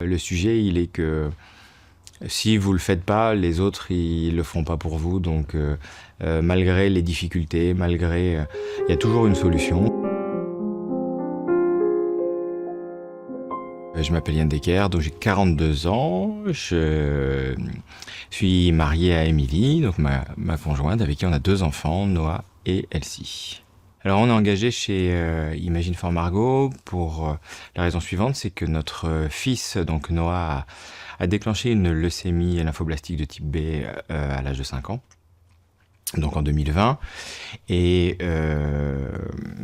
Le sujet, il est que si vous le faites pas, les autres, ils le feront pas pour vous. Donc, malgré les difficultés, il y a toujours une solution. Je m'appelle Yann Decker, donc j'ai 42 ans. Je suis marié à Émilie, donc ma conjointe, avec qui on a 2 enfants, Noah et Elsie. Alors on est engagé chez Imagine for Margot pour la raison suivante, c'est que notre fils, donc Noah, a déclenché une leucémie lymphoblastique de type B à l'âge de 5 ans, donc en 2020. Et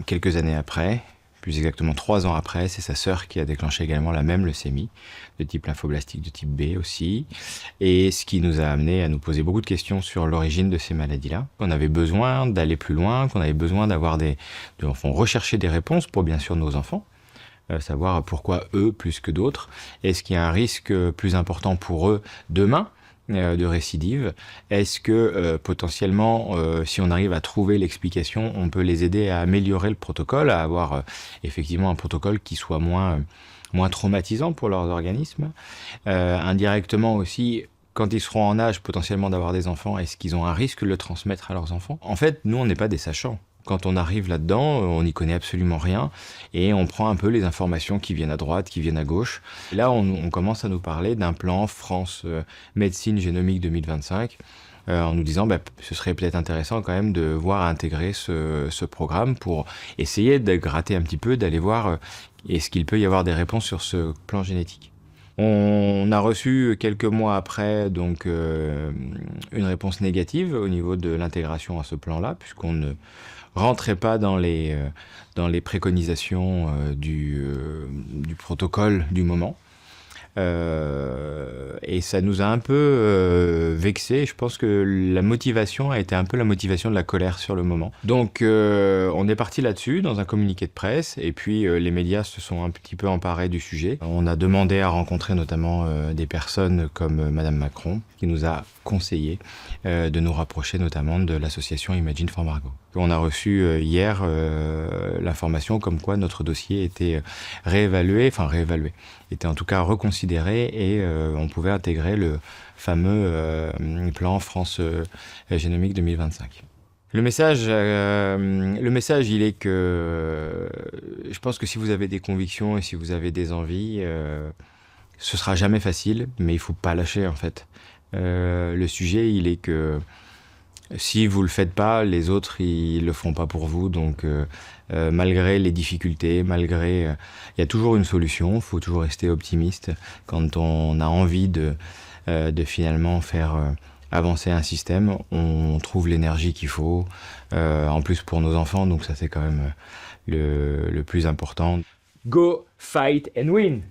quelques années après, plus exactement 3 ans après, c'est sa sœur qui a déclenché également la même leucémie, de type lymphoblastique de type B aussi, et ce qui nous a amené à nous poser beaucoup de questions sur l'origine de ces maladies-là. On avait besoin d'aller plus loin, qu'on avait besoin rechercher des réponses pour bien sûr nos enfants, savoir pourquoi eux plus que d'autres, est-ce qu'il y a un risque plus important pour eux demain de récidive? Est-ce que potentiellement, si on arrive à trouver l'explication, on peut les aider à améliorer le protocole, à avoir effectivement un protocole qui soit moins traumatisant pour leurs organismes? Indirectement aussi, quand ils seront en âge potentiellement d'avoir des enfants, est-ce qu'ils ont un risque de le transmettre à leurs enfants? En fait, nous, on n'est pas des sachants. Quand on arrive là-dedans, on n'y connaît absolument rien et on prend un peu les informations qui viennent à droite, qui viennent à gauche. Et là, on commence à nous parler d'un plan France Médecine Génomique 2025 en nous disant ce serait peut-être intéressant quand même de voir intégrer ce programme pour essayer de gratter un petit peu, d'aller voir est-ce qu'il peut y avoir des réponses sur ce plan génétique. On a reçu quelques mois après donc une réponse négative au niveau de l'intégration à ce plan-là, puisqu'on ne rentrait pas dans les préconisations du protocole du moment. Et ça nous a un peu vexé. Je pense que la motivation a été un peu la motivation de la colère sur le moment. Donc on est parti là-dessus dans un communiqué de presse et puis les médias se sont un petit peu emparés du sujet. On a demandé à rencontrer notamment des personnes comme Madame Macron qui nous a conseillé de nous rapprocher notamment de l'association Imagine for Margot. On a reçu hier l'information comme quoi notre dossier était réévalué, était en tout cas reconsidéré et on pouvait intégrer le fameux plan France Génomique 2025. Le message, il est que je pense que si vous avez des convictions et si vous avez des envies, ce sera jamais facile, mais il faut pas lâcher en fait. Le sujet, il est que si vous le faites pas, les autres, ils le feront pas pour vous. Donc, malgré les difficultés, il y a toujours une solution. Il faut toujours rester optimiste quand on a envie de finalement faire avancer un système. On trouve l'énergie qu'il faut. En plus pour nos enfants, donc ça c'est quand même le plus important. Go, fight and win!